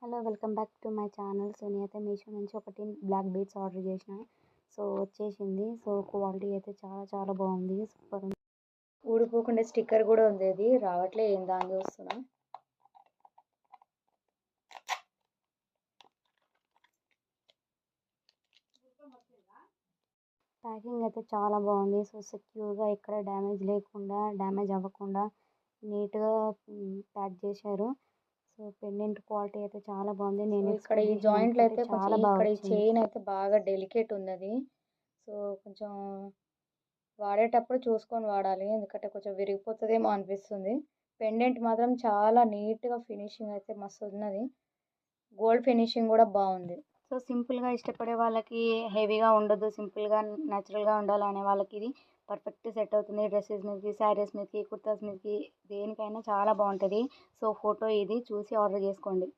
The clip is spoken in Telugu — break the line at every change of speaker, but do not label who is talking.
Hello welcome back to my channel. So నేనైతే మీషో నుంచి ఒకటి బ్లాక్ బీడ్స్ ఆర్డర్ చేసిన. సో వచ్చేసింది. సో క్వాలిటీ అయితే చాలా చాలా బాగుంది, సూపర్ ఉంది.
ఊడిపోకుండా స్టిక్కర్ కూడా ఉంది, అది రావట్లే ఏందా అని చూస్తున్నా.
ప్యాకింగ్ అయితే చాలా బాగుంది. సో సెక్యూర్గా ఎక్కడ డ్యామేజ్ అవ్వకుండా నీట్గా ప్యాక్ చేశారు. సో పెండెంట్ క్వాలిటీ అయితే చాలా బాగుంది. నేను
ఇక్కడ ఈ జాయింట్లు అయితే కొంచెం
చాలా బాగా
ఇక్కడ ఈ
వచ్చింది.
చైన్ అయితే బాగా డెలికేట్ ఉంది అది. సో కొంచెం వాడేటప్పుడు చూసుకొని వాడాలి, ఎందుకంటే కొంచెం విరిగిపోతుందేమో అనిపిస్తుంది. పెండెంట్ మాత్రం చాలా నీట్గా ఫినిషింగ్ అయితే మస్తు ఉన్నది. గోల్డ్ ఫినిషింగ్ కూడా బాగుంది.
సో సింపుల్గా ఇష్టపడే వాళ్ళకి, హెవీగా ఉండదు, సింపుల్గా న్యాచురల్గా ఉండాలనే వాళ్ళకి ఇది పర్ఫెక్ట్ సెట్ అవుతుంది. డ్రెస్సెస్ మీదకి, శారీస్ మీదకి, కుర్తాస్ మీదకి, దేనికైనా చాలా బాగుంటుంది. సో ఫోటో ఇది చూసి ఆర్డర్ చేసుకోండి.